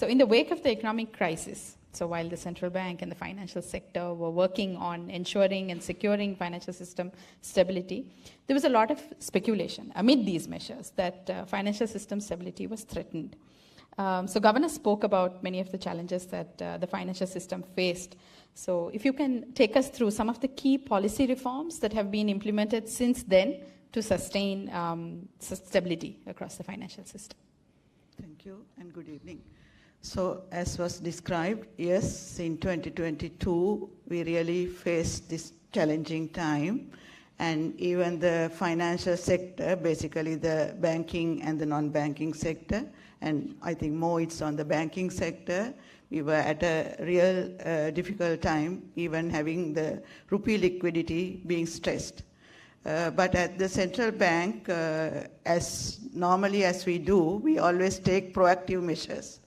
So in the wake of the economic crisis, so while the central bank and the financial sector were working on ensuring and securing financial system stability, there was a lot of speculation amid these measures that financial system stability was threatened. So Governor spoke about many of the challenges that the financial system faced. So if you can take us through some of the key policy reforms that have been implemented since then to sustain stability across the financial system. Thank you and good evening. So as was described, yes, in 2022, we really faced this challenging time, and even the financial sector, basically the banking and the non-banking sector, and I think more it's on the banking sector, we were at a real difficult time, even having the rupee liquidity being stressed. But at the central bank, as normally as we do, we always take proactive measures.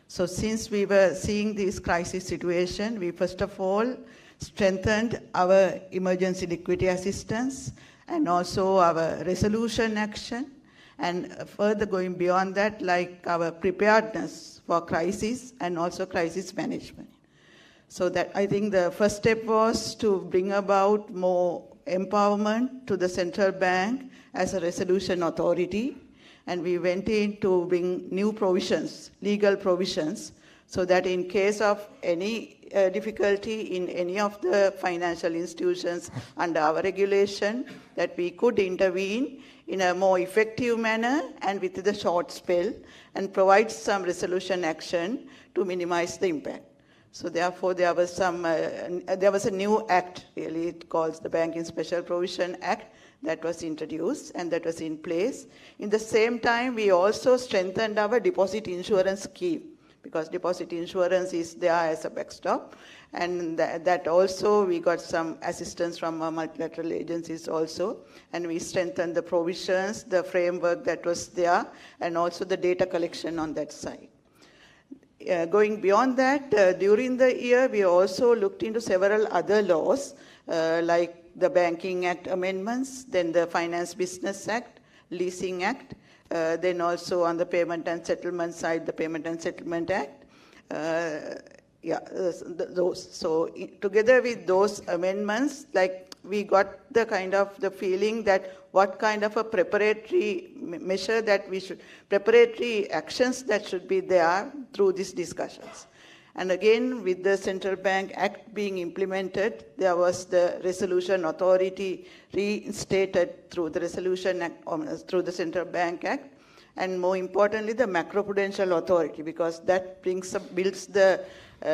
So since we were seeing this crisis situation, we first of all strengthened our emergency liquidity assistance and also our resolution action, and further going beyond that, like our preparedness for crisis and also crisis management. So that I think the first step was to bring about more empowerment to the central bank as a resolution authority, and we went in to bring new provisions, legal provisions, so that in case of any difficulty in any of the financial institutions under our regulation, that we could intervene in a more effective manner and with the short spell and provide some resolution action to minimize the impact. So therefore, there was a new act, really, it calls the Banking Special Provision Act, that was introduced and that was in place. In the same time, we also strengthened our deposit insurance scheme, because deposit insurance is there as a backstop, and that also we got some assistance from our multilateral agencies also, and we strengthened the provisions, the framework that was there, and also the data collection on that side. Going beyond that, during the year, we also looked into several other laws, like the Banking Act amendments, then the Finance Business Act, Leasing Act, then also on the payment and settlement side, the Payment and Settlement Act. Those. So together with those amendments, like we got the kind of the feeling that what kind of a preparatory measure that we should, preparatory actions that should be there through these discussions. And again, with the Central Bank Act being implemented, there was the resolution authority reinstated through the Resolution Act, through the Central Bank Act, and more importantly, the macroprudential authority, because that builds the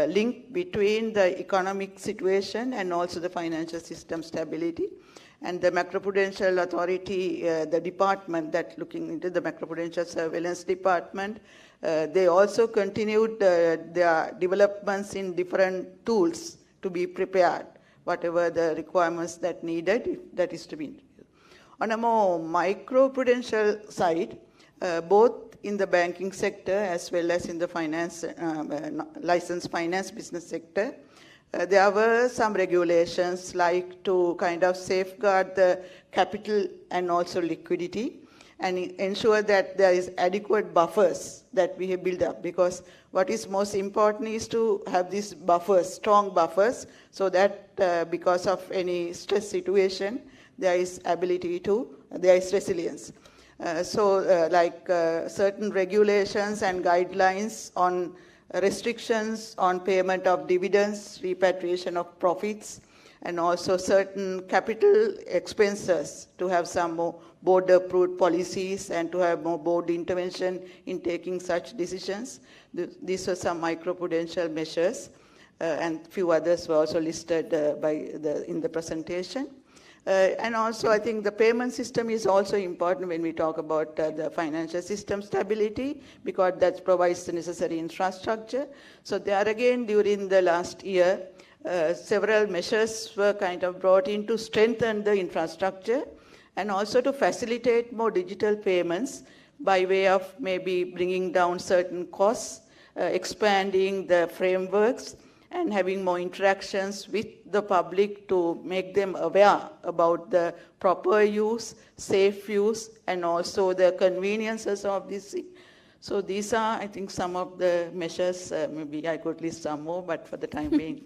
link between the economic situation and also the financial system stability. And the macroprudential authority, the department that looking into the macroprudential surveillance department, they also continued their developments in different tools to be prepared, whatever the requirements that needed, that is to be introduced. On a more microprudential side, both in the banking sector as well as in the finance, licensed finance business sector, there were some regulations like to kind of safeguard the capital and also liquidity, and ensure that there is adequate buffers that we have built up, because what is most important is to have these buffers, strong buffers, so that because of any stress situation, there is resilience. Certain regulations and guidelines on restrictions on payment of dividends, repatriation of profits, and also certain capital expenses to have some more board-approved policies and to have more board intervention in taking such decisions. These were some microprudential measures, and few others were also listed in the presentation. And also, I think the payment system is also important when we talk about the financial system stability, because that provides the necessary infrastructure. So there again, during the last year, several measures were kind of brought in to strengthen the infrastructure and also to facilitate more digital payments by way of maybe bringing down certain costs, expanding the frameworks, and having more interactions with the public to make them aware about the proper use, safe use, and also the conveniences of this. So these are, I think, some of the measures. Maybe I could list some more, but for the time being.